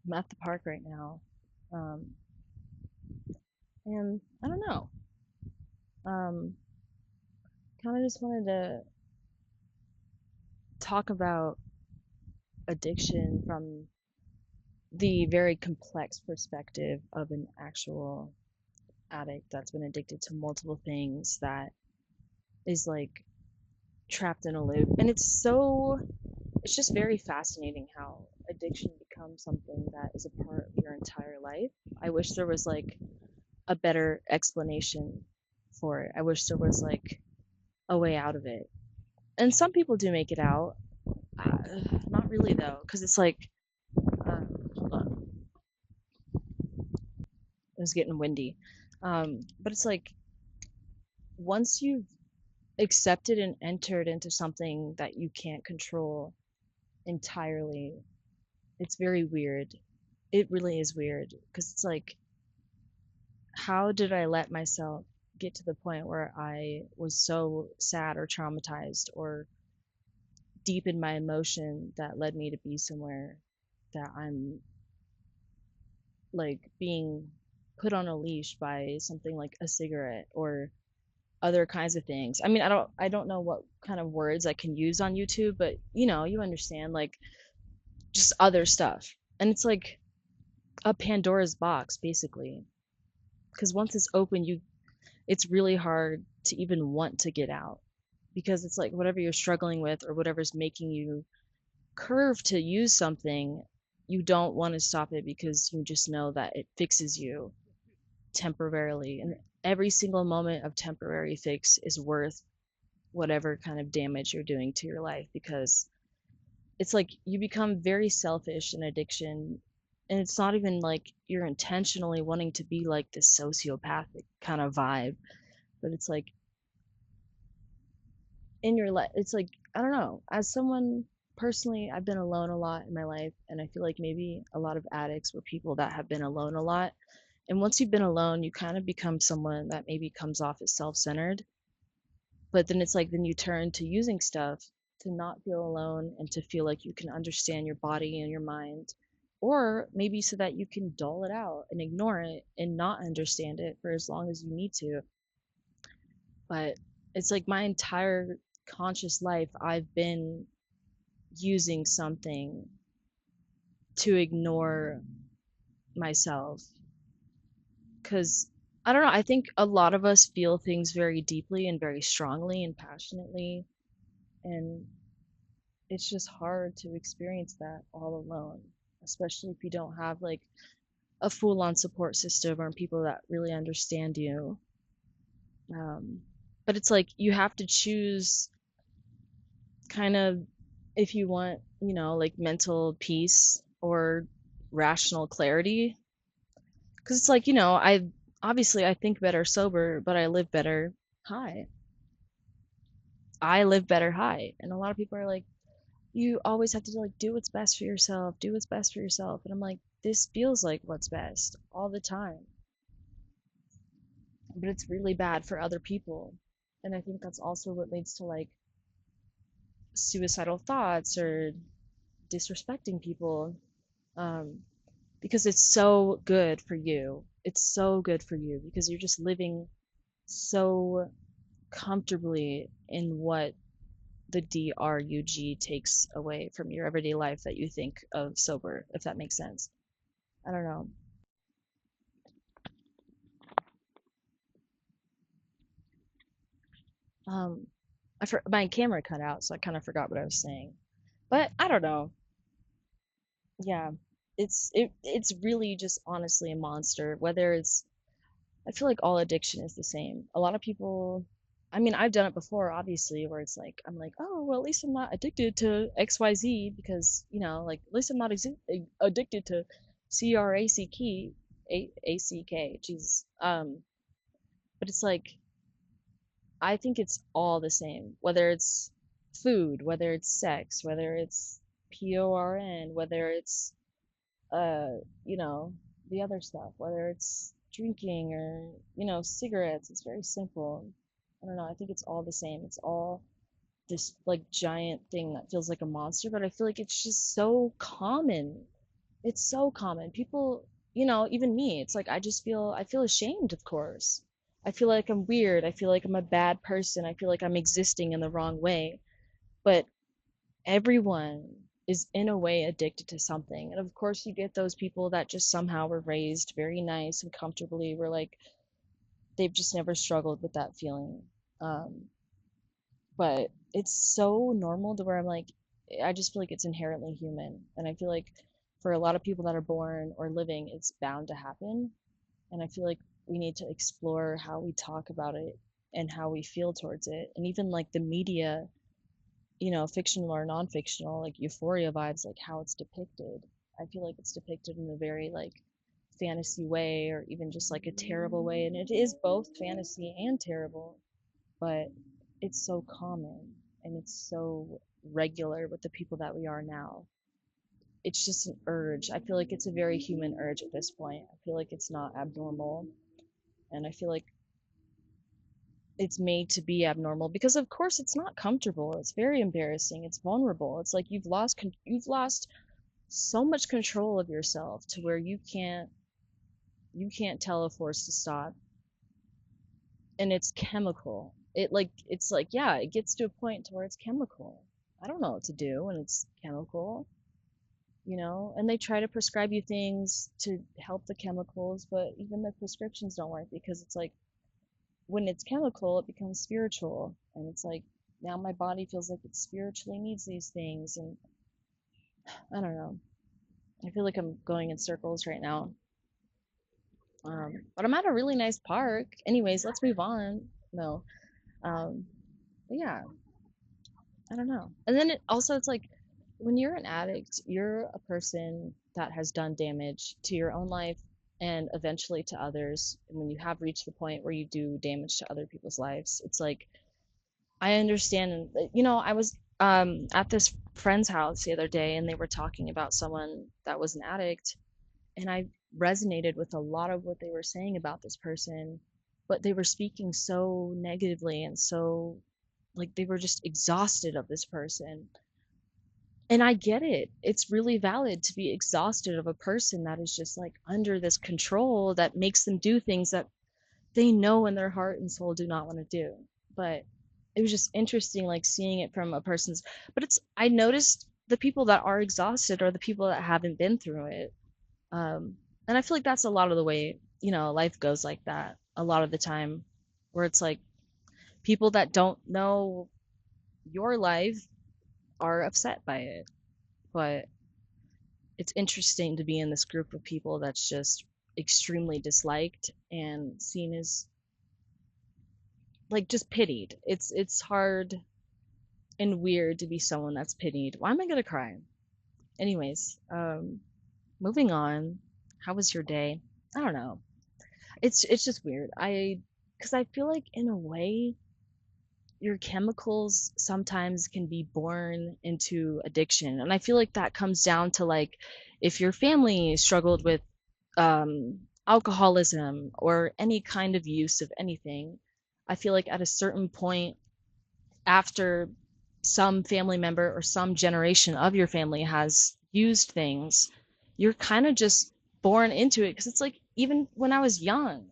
I'm at the park right now. Um, and I don't know. Um, kind of just wanted to talk about addiction from the very complex perspective of an actual addict that's been addicted to multiple things that is like trapped in a loop. And it's just very fascinating how addiction becomes something that is a part of your entire life. I wish there was like a better explanation for it. I wish there was like a way out of it. And some people do make it out. Uh, Not really though, because it's like, hold on, it was getting windy. But it's like once you've accepted and entered into something that you can't control entirely, it's very weird. It really is weird because it's like, how did I let myself get to the point where I was so sad or traumatized or deep in my emotion that led me to be somewhere that I'm like being put on a leash by something like a cigarette or other kinds of things. I mean, I don't know what kind of words I can use on YouTube, but you understand like just other stuff. And it's like a Pandora's box basically, because once it's open, you it's really hard to even want to get out because it's like whatever you're struggling with or whatever's making you curve to use something, you don't want to stop it because you just know that it fixes you temporarily. And every single moment of temporary fix is worth whatever kind of damage you're doing to your life because it's like you become very selfish in addiction. And it's not even like you're intentionally wanting to be like this sociopathic kind of vibe, but it's like in your life, it's like, I don't know, as someone personally, I've been alone a lot in my life, and I feel like maybe a lot of addicts were people that have been alone a lot. And once you've been alone, you kind of become someone that maybe comes off as self-centered, but then it's like then you turn to using stuff to not feel alone and to feel like you can understand your body and your mind, or maybe so that you can dull it out and ignore it and not understand it for as long as you need to. But it's like my entire conscious life I've been using something to ignore myself because I don't know, I think a lot of us feel things very deeply and very strongly and passionately, and it's just hard to experience that all alone, especially if you don't have like a full-on support system or people that really understand you. um, but it's like you have to choose kind of if you want, like mental peace or rational clarity. Because it's like, I think better sober, but I live better high. I live better high. And a lot of people are like, you always have to like do what's best for yourself, do what's best for yourself. And I'm like, this feels like what's best all the time, but it's really bad for other people. And I think that's also what leads to like suicidal thoughts or disrespecting people. Um, because it's so good for you. It's so good for you because you're just living so comfortably in what the DRUG takes away from your everyday life that you think of sober, if that makes sense. I don't know. Um, my camera cut out, so I kind of forgot what I was saying. But I don't know. Yeah, it's really just honestly a monster. Whether it's I feel like all addiction is the same. A lot of people, I mean, I've done it before, obviously, where it's like, I'm like, oh, well, at least I'm not addicted to XYZ because, like, at least I'm not addicted to CRACK, Jesus. But it's like, I think it's all the same, whether it's food, whether it's sex, whether it's PORN, whether it's uh, you know, the other stuff, whether it's drinking or, cigarettes, it's very simple. I don't know, I think it's all the same. It's all this like giant thing that feels like a monster, but I feel like it's just so common. It's so common. People, even me, it's like I feel ashamed, of course. I feel like I'm weird. I feel like I'm a bad person. I feel like I'm existing in the wrong way. But everyone is in a way addicted to something. And of course, you get those people that just somehow were raised very nice and comfortably, where like they've just never struggled with that feeling. Um, but it's so normal to where I'm like, I just feel like it's inherently human. And I feel like for a lot of people that are born or living, it's bound to happen. And I feel like we need to explore how we talk about it and how we feel towards it. And even like the media, fictional or non-fictional, like euphoria vibes, like how it's depicted. I feel like it's depicted in a very like fantasy way or even just like a terrible way. And it is both fantasy and terrible, but it's so common and it's so regular with the people that we are now. It's just an urge. I feel like it's a very human urge at this point. I feel like it's not abnormal. And I feel like it's made to be abnormal because of course it's not comfortable. It's very embarrassing. It's vulnerable. It's like you've lost so much control of yourself to where you can't tell a force to stop, and it's chemical. It's like yeah, it gets to a point to where it's chemical. I don't know what to do when it's chemical, and they try to prescribe you things to help the chemicals, but even the prescriptions don't work because it's like when it's chemical, it becomes spiritual, and it's like now my body feels like it spiritually needs these things, and I don't know. I feel like I'm going in circles right now. But I'm at a really nice park. Anyways, let's move on. No. Um, but yeah, I don't know. And then it's like when you're an addict, you're a person that has done damage to your own life and eventually to others. And when you have reached the point where you do damage to other people's lives, it's like I understand. I was at this friend's house the other day and they were talking about someone that was an addict, and I resonated with a lot of what they were saying about this person, but they were speaking so negatively and so like they were just exhausted of this person. And I get it. It's really valid to be exhausted of a person that is just like under this control that makes them do things that they know in their heart and soul do not want to do. But it was just interesting, like seeing it from a person's. But I noticed the people that are exhausted are the people that haven't been through it. And I feel like that's a lot of the way, life goes like that a lot of the time, where it's like people that don't know your life are upset by it. But it's interesting to be in this group of people that's just extremely disliked and seen as like just pitied. It's hard and weird to be someone that's pitied. Why am I gonna cry? Anyways, moving on. How was your day? I don't know. It's just weird. Because I feel like in a way your chemicals sometimes can be born into addiction, and I feel like that comes down to like if your family struggled with alcoholism or any kind of use of anything. I feel like at a certain point after some family member or some generation of your family has used things, you're kind of just born into it because it's like even when I was young,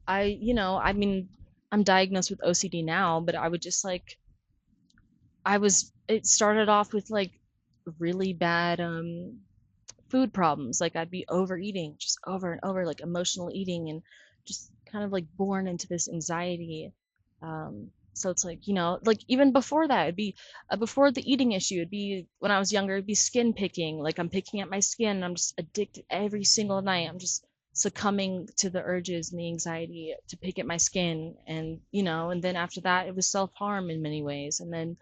I mean, I'm diagnosed with OCD now, but I would just like, it started off with like really bad food problems. Like I'd be overeating just over and over, like emotional eating, and just kind of like born into this anxiety. So it's like, like even before that, it'd be before the eating issue, it'd be when I was younger, it'd be skin picking. Like I'm picking at my skin and I'm just addicted every single night. I'm just succumbing to the urges and the anxiety to pick at my skin. And then after that, it was self harm in many ways. And then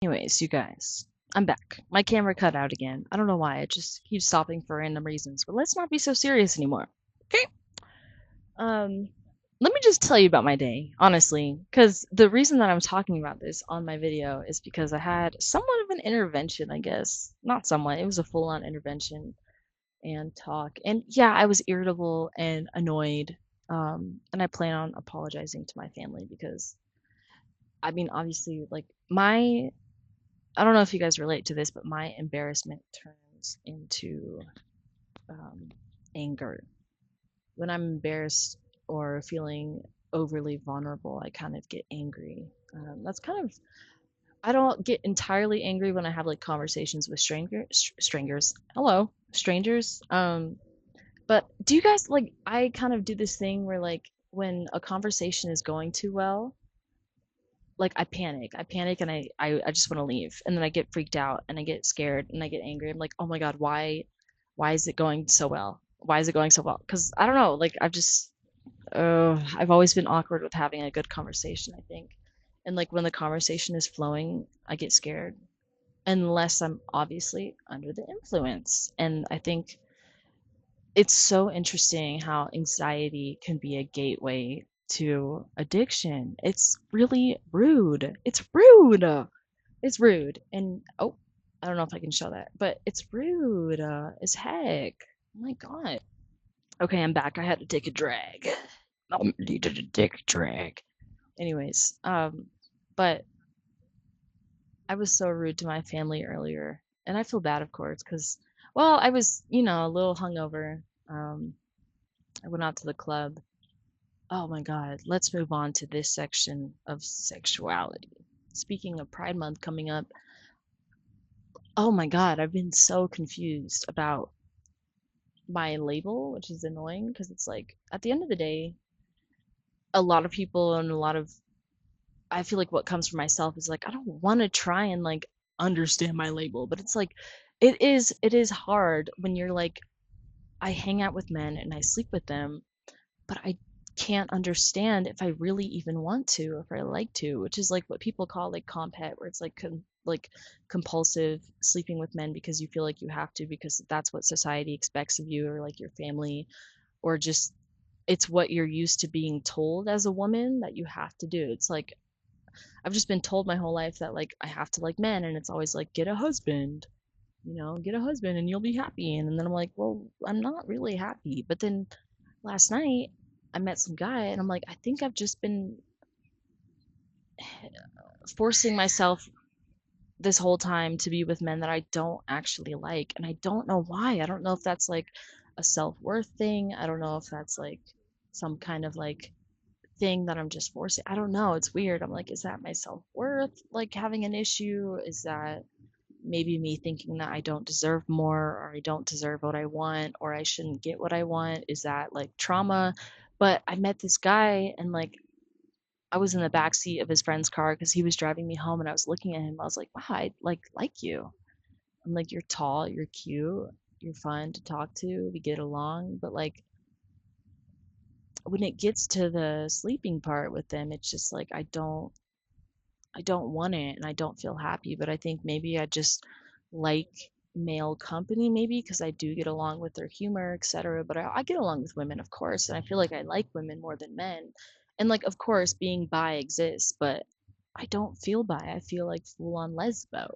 anyways, you guys, I'm back. My camera cut out again. I don't know why. It just keeps stopping for random reasons. But let's not be so serious anymore. Okay? Um, Let me just tell you about my day, honestly, because the reason that I'm talking about this on my video is because I had somewhat of an intervention, I guess. Not somewhat, it was a full-on intervention and talk. And yeah, I was irritable and annoyed. And I plan on apologizing to my family because, I mean, obviously, like, I don't know if you guys relate to this, but my embarrassment turned emotions into um, anger. When I'm embarrassed or feeling overly vulnerable, I kind of get angry. That's kind of I don't get entirely angry when I have like conversations with strangers. Hello, strangers. But do you guys like? I kind of do this thing where like when a conversation is going too well, like I panic. I panic and I just want to leave, and then I get freaked out and I get scared and I get angry. I'm like, oh my god, why is it going so well? Why is it going so well? Because I don't know. Like I've always been awkward with having a good conversation, I think. And like when the conversation is flowing, I get scared unless I'm obviously under the influence. And I think it's so interesting how anxiety can be a gateway to addiction. It's really rude. It's rude. It's rude. And oh, I don't know if I can show that, but it's rude as heck. Oh my God. Okay, I'm back. I had to take a drag. I needed to take a drag. Anyways, but I was so rude to my family earlier, and I feel bad, of course, because, well, I was, a little hungover. I went out to the club. Oh my God, let's move on to this section of sexuality. Speaking of Pride Month coming up, oh my God, I've been so confused about my label, which is annoying because it's like, at the end of the day, a lot of people and a lot of I feel like what comes from myself is like I don't want to try and like understand my label, but it's like it is hard when you're like I hang out with men and I sleep with them, but I can't understand if I really even want to, if I like to, which is like what people call like compet, where it's like like compulsive sleeping with men because you feel like you have to because that's what society expects of you or like your family or just it's what you're used to being told as a woman that you have to do. It's like I've just been told my whole life that like I have to like men and it's always like get a husband, get a husband and you'll be happy. And then I'm like, well, I'm not really happy. But then last night I met some guy and I'm like, I think I've just been forcing myself this whole time to be with men that I don't actually like and I don't know why. I don't know if that's like a self-worth thing. I don't know if that's like some kind of like thing that I'm just forcing. I don't know. It's weird. I'm like, is that my self worth like having an issue? Is that maybe me thinking that I don't deserve more or I don't deserve what I want or I shouldn't get what I want? Is that like trauma? But I met this guy and like I was in the back seat of his friend's car because he was driving me home and I was looking at him. I was like, wow, I like you. I'm like, you're tall, you're cute, you're fun to talk to, we get along. But like when it gets to the sleeping part with them, it's just like I don't want it and I don't feel happy, but I think maybe I just like male company maybe because I do get along with their humor, etc. But I get along with women, of course, and I feel like I like women more than men. And like, of course, being bi exists, but I don't feel bi. I feel like full on lesbo,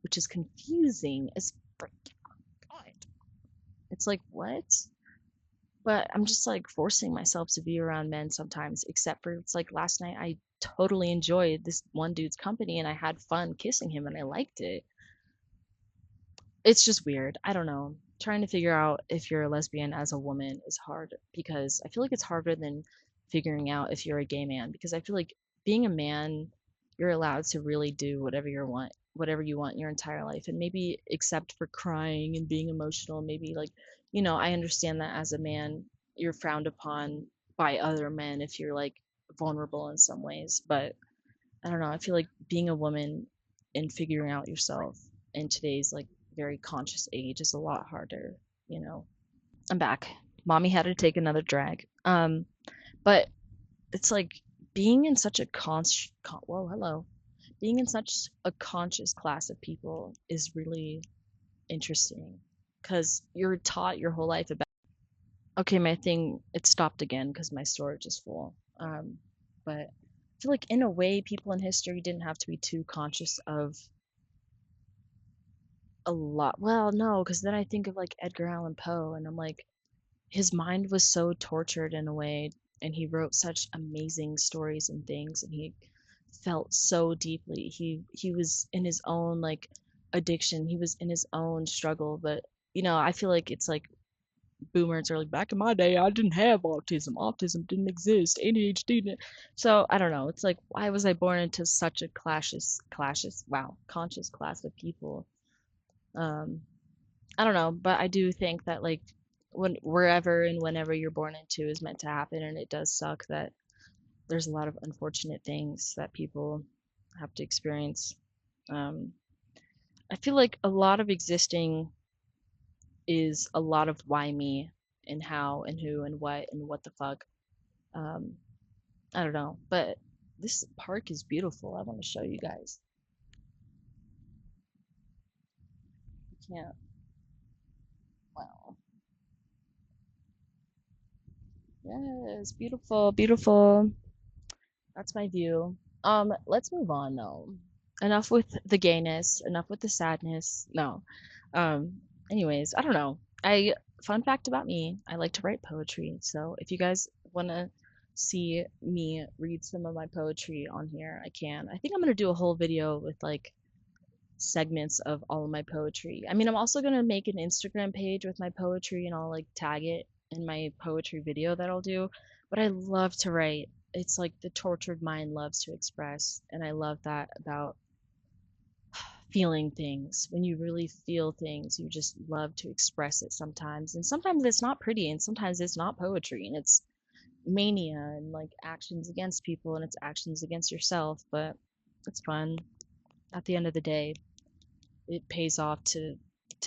which is confusing as freaking God. It's like, what? But I'm just like forcing myself to be around men sometimes, except for it's like last night I totally enjoyed this one dude's company and I had fun kissing him and I liked it. It's just weird. I don't know. Trying to figure out if you're a lesbian as a woman is hard because I feel like it's harder than figuring out if you're a gay man because I feel like being a man, you're allowed to really do whatever you want your entire life and maybe except for crying and being emotional, maybe like, I understand that as a man, you're frowned upon by other men if you're like vulnerable in some ways, but I don't know. I feel like being a woman and figuring out yourself in today's like very conscious age is a lot harder. I'm back. Mommy had to take another drag. But it's like being in such a whoa, hello. Being in such a conscious class of people is really interesting because you're taught your whole life about. Okay, my thing it stopped again because my storage is full. But I feel like in a way, people in history didn't have to be too conscious of a lot. Well, no, because then I think of like Edgar Allan Poe, and I'm like, his mind was so tortured in a way, and he wrote such amazing stories and things, and he felt so deeply. He was in his own like addiction. He was in his own struggle, but I feel like it's like boomers are like, back in my day, I didn't have autism. Autism didn't exist. ADHD didn't. So I don't know. It's like, why was I born into such a wow, conscious class of people? Um, I don't know, but I do think that like when wherever and whenever you're born into is meant to happen, and it does suck that there's a lot of unfortunate things that people have to experience. Um, I feel like a lot of existing is a lot of why me and how and who and what the fuck. Um, I don't know, but this park is beautiful. I want to show you guys. I can't. Wow. Yes, beautiful, beautiful. That's my view. Let's move on though. Enough with the gayness, enough with the sadness. No. Um, anyways, I don't know. Fun fact about me, I like to write poetry. So if you guys want to see me read some of my poetry on here, I can. I think I'm gonna do a whole video with like segments of all of my poetry. I mean, I'm also gonna make an Instagram page with my poetry and I'll like tag it in my poetry video that I'll do. But I love to write. It's like the tortured mind loves to express, and I love that about feeling things. When you really feel things, you just love to express it sometimes. And sometimes it's not pretty, and sometimes it's not poetry, and it's mania and like actions against people and it's actions against yourself, but it's fun. At the end of the day, it pays off to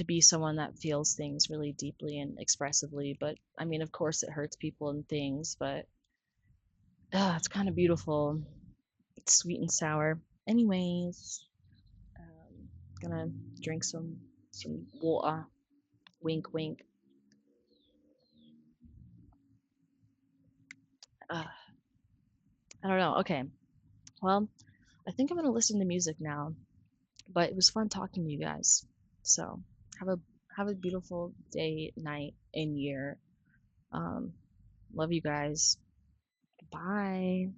be someone that feels things really deeply and expressively. But I mean, of course, it hurts people and things, but it's kind of beautiful. It's sweet and sour. Anyways, gonna drink some water. Wink, wink. Uh, I don't know. Okay, well, I think I'm gonna listen to music now. But it was fun talking to you guys. So have a have a beautiful day, night, and year. Um, love you guys. Bye.